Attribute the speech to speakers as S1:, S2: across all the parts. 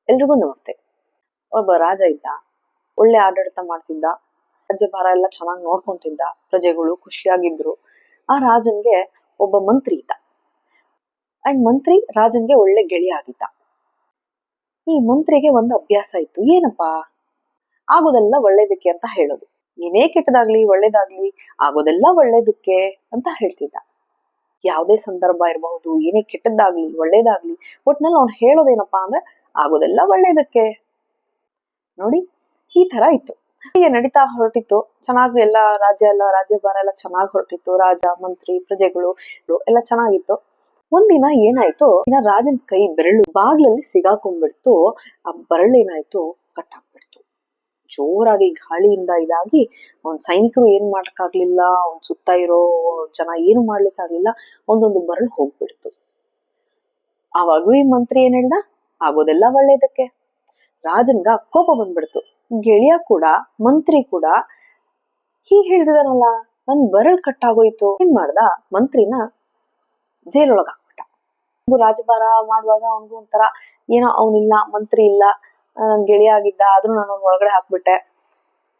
S1: ಎಲ್ರಿಗೂ ನಮಸ್ತೆ. ಒಬ್ಬ ರಾಜ ಇದ್ದ, ಒಳ್ಳೆ ಆಡಳಿತ ಮಾಡ್ತಿದ್ದ, ರಾಜ್ಯಭಾರ ಎಲ್ಲ ಚೆನ್ನಾಗಿ ನೋಡ್ಕೊಂತಿದ್ದ, ಪ್ರಜೆಗಳು ಖುಷಿಯಾಗಿದ್ರು. ಆ ರಾಜನ್ಗೆ ಒಬ್ಬ ಮಂತ್ರಿ ಇದ್ದ. ಅಂಡ್ ಮಂತ್ರಿ ರಾಜನ್ಗೆ ಒಳ್ಳೆ ಗೆಳೆಯ ಆಗಿದ್ದ. ಈ ಮಂತ್ರಿಗೆ ಒಂದು ಅಭ್ಯಾಸ ಇತ್ತು. ಏನಪ್ಪಾ, ಆಗೋದೆಲ್ಲ ಒಳ್ಳೇದಕ್ಕೆ ಅಂತ ಹೇಳೋದು. ಏನೇ ಕೆಟ್ಟದಾಗ್ಲಿ ಒಳ್ಳೇದಾಗ್ಲಿ ಆಗೋದೆಲ್ಲ ಒಳ್ಳೇದಕ್ಕೆ ಅಂತ ಹೇಳ್ತಿದ್ದ. ಯಾವುದೇ ಸಂದರ್ಭ ಇರಬಹುದು, ಏನೇ ಕೆಟ್ಟದ್ದಾಗ್ಲಿ ಒಳ್ಳೇದಾಗ್ಲಿ, ಒಟ್ನಲ್ಲಿ ಅವ್ನು ಹೇಳೋದೇನಪ್ಪಾ ಅಂದ್ರೆ ಆಗೋದೆಲ್ಲ ಒಳ್ಳೇದಕ್ಕೆ. ನೋಡಿ, ಈ ತರ ಇತ್ತು. ಹೀಗೆ ನಡೀತಾ ಹೊರಟಿತ್ತು. ಚೆನ್ನಾಗಿ ರಾಜ್ಯಭಾರ ಎಲ್ಲ ಚೆನ್ನಾಗಿ ಹೊರಟಿತ್ತು. ರಾಜ, ಮಂತ್ರಿ, ಪ್ರಜೆಗಳು ಎಲ್ಲ ಚೆನ್ನಾಗಿತ್ತು. ಒಂದಿನ ಏನಾಯ್ತು, ರಾಜನ್ ಕೈ ಬೆರಳು ಬಾಗ್ಲಲ್ಲಿ ಸಿಗಾಕೊಂಡ್ಬಿಡ್ತು. ಆ ಬೆರಳು ಏನಾಯ್ತು, ಕಟ್ಟಾಕ್ಬಿಡ್ತು. ಜೋರಾಗಿ ಗಾಳಿಯಿಂದ ಇದಾಗಿ ಅವ್ನ್ ಸೈನಿಕರು ಏನ್ ಮಾಡಕ್ಕಾಗ್ಲಿಲ್ಲ, ಅವ್ನ್ ಸುತ್ತ ಇರೋ ಜನ ಏನು ಮಾಡ್ಲಿಕ್ಕಾಗ್ಲಿಲ್ಲ. ಒಂದೊಂದು ಬೆರಳು ಹೋಗ್ಬಿಡ್ತು. ಆವಾಗೂ ಈ ಮಂತ್ರಿ ಏನ್ ಹೇಳ್ದ, ಆಗೋದೆಲ್ಲ ಒಳ್ಳೇದಕ್ಕೆ. ರಾಜನ್ಗ ಕೋಪ ಬಂದ್ಬಿಡ್ತು. ಗೆಳೆಯ ಕೂಡ ಮಂತ್ರಿ ಕೂಡ ಹೀಗ್ ಹೇಳ್ತಿದಾನಲ್ಲ, ನನ್ ಬೆರಳು ಕಟ್ಟಾಗೋಯ್ತು. ಏನ್ ಮಾಡ್ದ, ಮಂತ್ರಿನ ಜೈಲೊಳಗ ಹಾಕ್ಬಿಟ್ಟ. ರಾಜಭಾರ ಮಾಡುವಾಗ ಅವನ್ಗೂ ಒಂಥರ ಏನೋ, ಅವನಿಲ್ಲ, ಮಂತ್ರಿ ಇಲ್ಲ, ನನ್ ಗೆಳೆಯ ಆಗಿದ್ದ, ಆದ್ರೂ ನಾನು ಒಳಗಡೆ ಹಾಕ್ಬಿಟ್ಟೆ,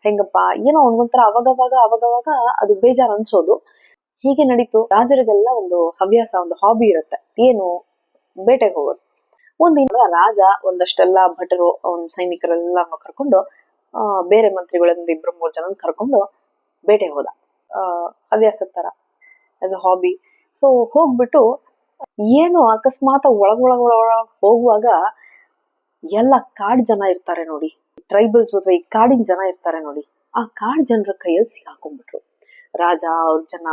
S1: ಹೆಂಗಪ್ಪ ಏನೋ ಅವನ್ಗೊಂಥರ ಅವಾಗವಾಗ ಅದು ಬೇಜಾರ್ ಅನ್ಸೋದು. ಹೀಗೆ ನಡೀತು. ರಾಜರಿಗೆಲ್ಲ ಒಂದು ಹವ್ಯಾಸ, ಒಂದು ಹಾಬಿ ಇರುತ್ತೆ. ಏನು, ಬೇಟೆಗೆ ಹೋಗೋದು. ಒಂದಿನ ರಾಜ ಒಂದಷ್ಟೆಲ್ಲ ಭಟರು, ಅವನ್ ಸೈನಿಕರೆಲ್ಲ ಕರ್ಕೊಂಡು ಬೇರೆ ಮಂತ್ರಿಗಳಿಂದ 2-3 ಜನ ಕರ್ಕೊಂಡು ಬೇಟೆಗೆ ಹೋದ. ಹವ್ಯಾಸದ ತರ, ಆಸ್ ಅ ಹಾಬಿ. ಸೊ ಹೋಗ್ಬಿಟ್ಟು ಏನು ಅಕಸ್ಮಾತ್ ಒಳಗ್ ಹೋಗುವಾಗ ಎಲ್ಲ ಕಾಡ್ ಜನ ಇರ್ತಾರೆ ನೋಡಿ, ಟ್ರೈಬಲ್ಸ್ ಅಥವಾ ಈ ಕಾಡಿನ ಜನ ಇರ್ತಾರೆ ನೋಡಿ, ಆ ಕಾಡ್ ಜನರ ಕೈಯಲ್ಲಿ ಸಿಗಾಕೊಂಡ್ಬಿಟ್ರು. ರಾಜ, ಅವ್ರ ಜನ,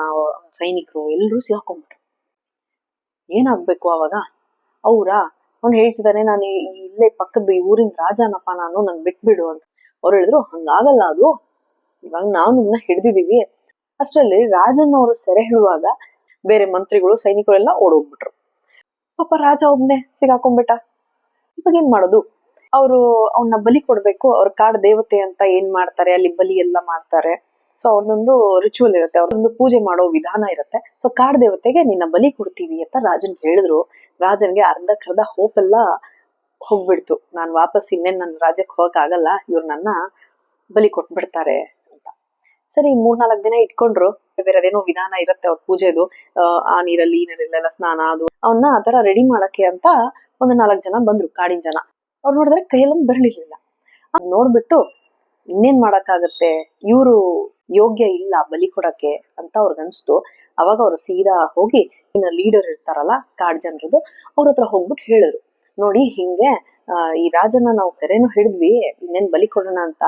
S1: ಸೈನಿಕರು ಎಲ್ರೂ ಸಿಗಾಕೊಂಡ್ಬಿಟ್ರು. ಏನಾಗ್ಬೇಕು ಅವಾಗ? ಅವ್ನು ಹೇಳ್ತಿದ್ದಾನೆ, ನಾನು ಇಲ್ಲೇ ಪಕ್ಕದ ಈ ಊರಿನ ರಾಜನಪ್ಪ ನಾನು, ನನ್ ಬಿಟ್ಬಿಡು ಅಂತ. ಅವ್ರು ಹೇಳಿದ್ರು, ಹಂಗಾಗಲ್ಲ ಅದು, ಇವಾಗ ನಾವು ನಿಮ್ನ ಹಿಡ್ದಿದೀವಿ. ಅಷ್ಟ್ರಲ್ಲಿ ರಾಜನ್ ಅವರು ಸೆರೆ ಹಿಡುವಾಗ ಬೇರೆ ಮಂತ್ರಿಗಳು, ಸೈನಿಕರು ಎಲ್ಲ ಓಡೋಗ್ಬಿಟ್ರು. ಪಾಪ ರಾಜ ಒಬ್ನೇ ಸಿಗಾಕೊಂಡ್ಬಿಟ್ಟ. ಇವಾಗ ಏನ್ ಮಾಡೋದು? ಅವನ್ನ ಬಲಿ ಕೊಡ್ಬೇಕು. ಅವ್ರ ಕಾಡ್ ದೇವತೆ ಅಂತ ಏನ್ ಮಾಡ್ತಾರೆ, ಅಲ್ಲಿ ಬಲಿ ಎಲ್ಲ ಮಾಡ್ತಾರೆ. ಸೊ ಅವ್ರದೊಂದು ರಿಚುವಲ್ ಇರುತ್ತೆ, ಅವ್ರದೊಂದು ಪೂಜೆ ಮಾಡೋ ವಿಧಾನ ಇರುತ್ತೆ. ಸೊ ಕಾಡ್ ದೇವತೆಗೆ ನಿನ್ನ ಬಲಿ ಕೊಡ್ತೀವಿ ಅಂತ ರಾಜನ್ ಹೇಳಿದ್ರು. ರಾಜನ್ಗೆ ಅರ್ಧಕ್ಕರ್ಧ ಹೋಪ್ ಎಲ್ಲ ಹೋಗ್ಬಿಡ್ತು. ನಾನ್ ವಾಪಸ್ ಇನ್ನೇನ್ ನನ್ನ ರಾಜ್ಯಕ್ಕೆ ಹೋಗಕ್ ಆಗಲ್ಲ, ಇವ್ರು ನನ್ನ ಬಲಿ ಕೊಟ್ಬಿಡ್ತಾರೆ ಅಂತ. ಸರಿ, 3-4 ದಿನ ಇಟ್ಕೊಂಡ್ರು. ಬೇರೆ ಅದೇನೋ ವಿಧಾನ ಇರುತ್ತೆ ಅವ್ರ ಪೂಜೆದು. ಆ ನೀರಲ್ಲಿ ಈ ನೀರಲ್ಲೆಲ್ಲ ಸ್ನಾನ, ಅದು ಅವನ್ನ ಆ ತರ ರೆಡಿ ಮಾಡಕ್ಕೆ ಅಂತ ಒಂದು 4 ಜನ ಬಂದ್ರು, ಕಾಡಿನ ಜನ. ಅವ್ರು ನೋಡಿದ್ರೆ ಕೈಯಲ್ಲೊಂದು ಬೆರಳಿರ್ಲಿಲ್ಲ. ಅದ್ ನೋಡ್ಬಿಟ್ಟು ಇನ್ನೇನ್ ಮಾಡಕ್ಕಾಗತ್ತೆ, ಇವ್ರು ಯೋಗ್ಯ ಇಲ್ಲ ಬಲಿ ಕೊಡಕ್ಕೆ ಅಂತ ಅವ್ರಿಗನ್ಸ್ತು. ಅವಾಗ ಅವ್ರು ಸೀದಾ ಹೋಗಿ ಇನ್ನ ಲೀಡರ್ ಇರ್ತಾರಲ್ಲ ಕಾಡ್ ಜನರದು, ಅವ್ರ ಹತ್ರ ಹೋಗ್ಬಿಟ್ಟು ಹೇಳಿದ್ರು, ನೋಡಿ ಹಿಂಗೆ ಈ ರಾಜನ ನಾವು ಸೆರೆನೂ ಹಿಡಿದ್ವಿ, ಇನ್ನೇನ್ ಬಲಿ ಕೊಡೋಣ ಅಂತ,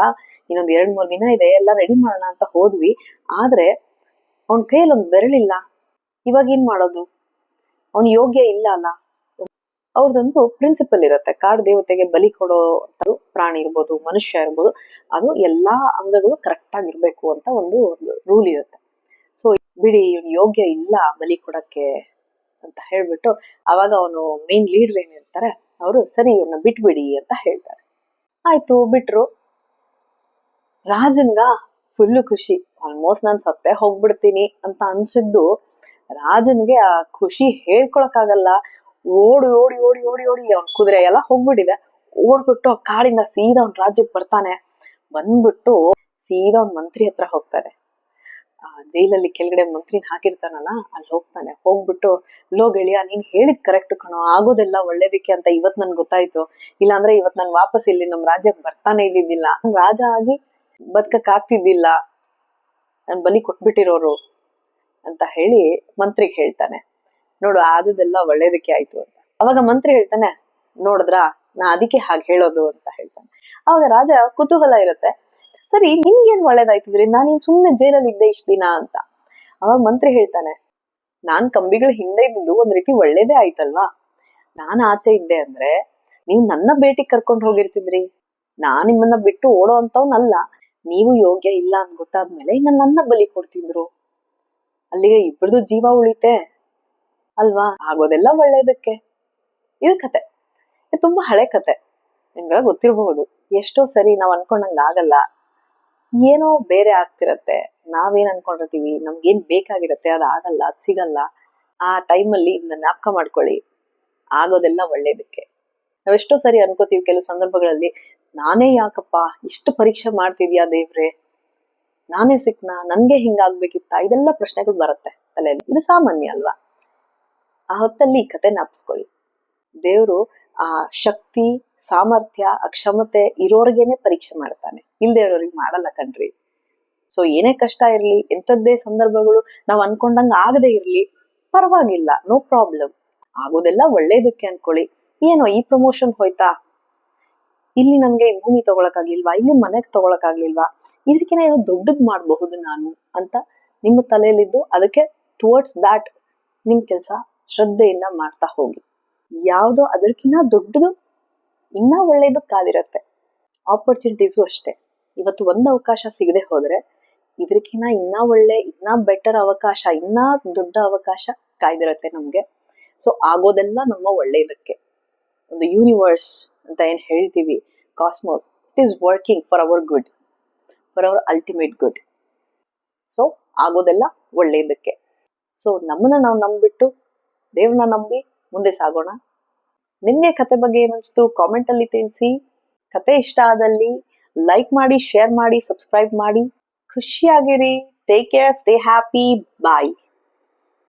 S1: ಇನ್ನೊಂದ್ 2-3 ದಿನ ಇದೆ, ಎಲ್ಲ ರೆಡಿ ಮಾಡೋಣ ಅಂತ ಹೋದ್ವಿ. ಆದ್ರೆ ಅವ್ನ ಕೈಯಲ್ಲಿ ಒಂದ್ ಬೆರಳಿಲ್ಲ, ಇವಾಗ ಏನ್ ಮಾಡೋದು? ಅವ್ನ್ ಯೋಗ್ಯ ಇಲ್ಲ ಅಲ್ಲ. ಅವ್ರದೊಂದು ಪ್ರಿನ್ಸಿಪಲ್ ಇರುತ್ತೆ, ಕಾಡ್ ದೇವತೆಗೆ ಬಲಿ ಕೊಡೋ ಪ್ರಾಣಿ ಇರ್ಬೋದು, ಮನುಷ್ಯ ಇರ್ಬೋದು, ಅದು ಎಲ್ಲಾ ಅಂಗಗಳು ಕರೆಕ್ಟ್ ಆಗಿರ್ಬೇಕು ಅಂತ ಒಂದು ರೂಲ್ ಇರುತ್ತೆ. ಸೊ ಬಿಡಿ, ಇವ್ನು ಯೋಗ್ಯ ಇಲ್ಲ ಬಲಿ ಕೊಡಕ್ಕೆ ಅಂತ ಹೇಳ್ಬಿಟ್ಟು, ಅವಾಗ ಅವನು ಮೇನ್ ಲೀಡರ್ ಏನಿರ್ತಾರೆ ಅವರು, ಸರಿ ಇವ್ರನ್ನ ಬಿಟ್ಬಿಡಿ ಅಂತ ಹೇಳ್ತಾರೆ. ಆಯ್ತು, ಬಿಟ್ರು. ರಾಜನ್ಗ ಫುಲ್ಲು ಖುಷಿ. ಆಲ್ಮೋಸ್ಟ್ ನಾನ್ ಸತ್ತೇ ಹೋಗ್ಬಿಡ್ತೀನಿ ಅಂತ ಅನ್ಸಿದ್ದು ರಾಜನ್ಗೆ ಆ ಖುಷಿ ಹೇಳ್ಕೊಳಕ್ಕಾಗಲ್ಲ. ಓಡಿ ಅವ್ನ್ ಕುದುರೆ ಎಲ್ಲ ಹೋಗ್ಬಿಟ್ಟಿದೆ. ಓಡ್ಬಿಟ್ಟು ಕಾಡಿಂದ ಸೀದಾ ಅವ್ನ್ ರಾಜ್ಯಕ್ಕೆ ಬರ್ತಾನೆ. ಬಂದ್ಬಿಟ್ಟು ಸೀದಾ ಅವ್ನ್ ಮಂತ್ರಿ ಹತ್ರ ಹೋಗ್ತಾನೆ. ಜೈಲಲ್ಲಿ ಕೆಳಗಡೆ ಮಂತ್ರಿನ ಹಾಕಿರ್ತಾನಲ್ಲ, ಅಲ್ಲಿ ಹೋಗ್ತಾನೆ. ಹೋಗ್ಬಿಟ್ಟು, ಲೋ ಗೆಳೆಯ, ನೀನ್ ಹೇಳಿದ್ ಕರೆಕ್ಟ್ ಕಣೋ, ಆಗೋದೆಲ್ಲ ಒಳ್ಳೇದಕ್ಕೆ ಅಂತ ಇವತ್ ನನ್ಗೆ ಗೊತ್ತಾಯ್ತು. ಇಲ್ಲಾಂದ್ರೆ ಇವತ್ ನಾನ್ ವಾಪಸ್ ಇಲ್ಲಿ ನಮ್ ರಾಜ್ಯಕ್ಕೆ ಬರ್ತಾನೆ ಇದ್ದಿದ್ದಿಲ್ಲ, ರಾಜ ಆಗಿ ಬದುಕಕ್ ಆಗ್ತಿದ್ದಿಲ್ಲ, ನನ್ ಬಲಿ ಕೊಟ್ಬಿಟ್ಟಿರೋರು ಅಂತ ಹೇಳಿ ಮಂತ್ರಿಗೆ ಹೇಳ್ತಾನೆ. ನೋಡು, ಆದದೆಲ್ಲ ಒಳ್ಳೇದಕ್ಕೆ ಆಯ್ತು ಅಂತ. ಅವಾಗ ಮಂತ್ರಿ ಹೇಳ್ತಾನೆ, ನೋಡಿದ್ರ, ನಾ ಅದಕ್ಕೆ ಹಾಗೆ ಹೇಳೋದು ಅಂತ ಹೇಳ್ತಾನೆ. ಅವಾಗ ರಾಜ ಕುತೂಹಲ ಇರುತ್ತೆ, ಸರಿ ನಿನ್ಗೇನ್ ಒಳ್ಳೇದಾಯ್ತಿದ್ರಿ, ನಾನೇನ್ ಸುಮ್ನೆ ಜೈಲಲ್ಲಿ ಇದ್ದೆ ಇಷ್ಟ ದಿನ ಅಂತ. ಅವಾಗ ಮಂತ್ರಿ ಹೇಳ್ತಾನೆ, ನಾನ್ ಕಂಬಿಗಳ ಹಿಂದೆ ಇದ್ದು ಒಂದ್ ರೀತಿ ಒಳ್ಳೇದೇ ಆಯ್ತಲ್ವಾ. ನಾನ್ ಆಚೆ ಇದ್ದೆ ಅಂದ್ರೆ ನೀವ್ ನನ್ನ ಭೇಟಿ ಕರ್ಕೊಂಡ್ ಹೋಗಿರ್ತಿದ್ರಿ. ನಾನ್ ನಿಮ್ಮನ್ನ ಬಿಟ್ಟು ಓಡೋ ಅಂತವ್ನಲ್ಲ. ನೀವು ಯೋಗ್ಯ ಇಲ್ಲ ಅಂತ ಗೊತ್ತಾದ್ಮೇಲೆ ಇನ್ನ ನನ್ನ ಬಲಿ ಕೊಡ್ತಿದ್ರು, ಅಲ್ಲಿಗೆ ಇಬ್ಬರದು ಜೀವ ಉಳಿತೆ ಅಲ್ವಾ. ಆಗೋದೆಲ್ಲ ಒಳ್ಳೇದಕ್ಕೆ. ಇದು ಕತೆ. ಇದು ತುಂಬಾ ಹಳೆ ಕತೆ, ನಿಮ್ಗೆಲ್ಲ ಗೊತ್ತಿರಬಹುದು. ಎಷ್ಟೋ ಸರಿ ನಾವ್ ಅನ್ಕೊಂಡಂಗ ಆಗಲ್ಲ, ಏನೋ ಬೇರೆ ಆಗ್ತಿರತ್ತೆ. ನಾವೇನ್ ಅನ್ಕೊಂಡಿರ್ತೀವಿ, ನಮ್ಗೇನ್ ಬೇಕಾಗಿರತ್ತೆ ಅದ್ ಆಗಲ್ಲ, ಅದ್ ಸಿಗಲ್ಲ. ಆ ಟೈಮಲ್ಲಿ ಇದನ್ನ ಜ್ಞಾಪಕ ಮಾಡ್ಕೊಳ್ಳಿ, ಆಗೋದೆಲ್ಲ ಒಳ್ಳೇದಕ್ಕೆ. ನಾವೆಷ್ಟೋ ಸರಿ ಅನ್ಕೋತೀವಿ ಕೆಲವು ಸಂದರ್ಭಗಳಲ್ಲಿ, ನಾನೇ ಯಾಕಪ್ಪ ಇಷ್ಟು ಪರೀಕ್ಷೆ ಮಾಡ್ತಿದ್ಯಾ ದೇವ್ರೆ, ನಾನೇ ಸಿಕ್ನಾ, ನನ್ಗೆ ಹಿಂಗಾಗ್ಬೇಕಿತ್ತ, ಇದೆಲ್ಲ ಪ್ರಶ್ನೆಗಳು ಬರುತ್ತೆ ತಲೆಯಲ್ಲಿ. ಇದು ಸಾಮಾನ್ಯ ಅಲ್ವಾ? ಆ ಹೊತ್ತಲ್ಲಿ ಈ ಕತೆ ಜ್ಞಾಪಿಸ್ಕೊಳ್ಳಿ. ದೇವ್ರು ಆ ಶಕ್ತಿ, ಸಾಮರ್ಥ್ಯ, ಆ ಕ್ಷಮತೆ ಇರೋರ್ಗೇನೆ ಪರೀಕ್ಷೆ ಮಾಡ್ತಾನೆ, ಇಲ್ದೇ ಇರೋರಿಗೆ ಮಾಡಲ್ಲ ಕಣ್ರಿ. ಸೊ ಏನೇ ಕಷ್ಟ ಇರ್ಲಿ, ಎಂಥದ್ದೇ ಸಂದರ್ಭಗಳು ನಾವ್ ಅನ್ಕೊಂಡಂಗ ಆಗದೆ ಇರ್ಲಿ, ಪರವಾಗಿಲ್ಲ, ನೋ ಪ್ರಾಬ್ಲಮ್. ಆಗೋದೆಲ್ಲ ಒಳ್ಳೇದಕ್ಕೆ ಅನ್ಕೊಳ್ಳಿ. ಏನೋ ಈ ಪ್ರಮೋಷನ್ ಹೋಯ್ತಾ, ಇಲ್ಲಿ ನನ್ಗೆ ಈ ಭೂಮಿ ತಗೊಳಕಾಗ್ಲಿಲ್ವಾ, ಇಲ್ಲಿ ಮನೆಗ್ ತಗೊಳಕಾಗ್ಲಿಲ್ವಾ, ಇದಕ್ಕಿನ ಏನೋ ದೊಡ್ಡದ್ ಮಾಡಬಹುದು ನಾನು ಅಂತ ನಿಮ್ಮ ತಲೆಯಲ್ಲಿದ್ದು ಅದಕ್ಕೆ ಟುವರ್ಡ್ಸ್ ದಾಟ್ ನಿಮ್ ಕೆಲ್ಸ ಶ್ರದ್ಧೆಯಿಂದ ಮಾಡ್ತಾ ಹೋಗಿ. ಯಾವ್ದೋ ಅದಕ್ಕಿಂತ ದೊಡ್ಡದು ಇನ್ನ ಒಳ್ಳೇದು ಕಾದಿರತ್ತೆ. ಆಪರ್ಚುನಿಟೀಸು ಅಷ್ಟೇ. ಇವತ್ತು ಒಂದ್ ಅವಕಾಶ ಸಿಗದೆ ಹೋದ್ರೆ ಇದಕ್ಕಿಂತ ಇನ್ನ ಒಳ್ಳೆ, ಇನ್ನ ಬೆಟರ್ ಅವಕಾಶ, ಇನ್ನ ದೊಡ್ಡ ಅವಕಾಶ ಕಾಯ್ದಿರತ್ತೆ ನಮ್ಗೆ. ಸೊ ಆಗೋದೆಲ್ಲ ನಮ್ಮ ಒಳ್ಳೇದಕ್ಕೆ. ಒಂದು ಯೂನಿವರ್ಸ್ ಅಂತ ಏನ್ ಹೇಳ್ತೀವಿ, cosmos, it is working for our good, for our ultimate good. So ಆಗೋದೆಲ್ಲ ಒಳ್ಳೇದಕ್ಕೆ. ಸೊ ನಮ್ಮನ್ನ ನಾವು ನಂಬಿಟ್ಟು ದೇವ್ರನ್ನ ನಂಬಿ ಮುಂದೆ ಸಾಗೋಣ. ನಿಮ್ಗೆ ಕತೆ ಬಗ್ಗೆ ಏನನ್ಸ್ತು ಕಾಮೆಂಟ್ ಅಲ್ಲಿ ತಿಳಿಸಿ. ಕತೆ ಇಷ್ಟ ಆದಲ್ಲಿ ಲೈಕ್ ಮಾಡಿ, ಶೇರ್ ಮಾಡಿ, ಸಬ್ಸ್ಕ್ರೈಬ್ ಮಾಡಿ. ಖುಷಿಯಾಗಿರಿ. ಟೇಕ್ ಕೇರ್, ಸ್ಟೇ ಹ್ಯಾಪಿ, ಬಾಯ್.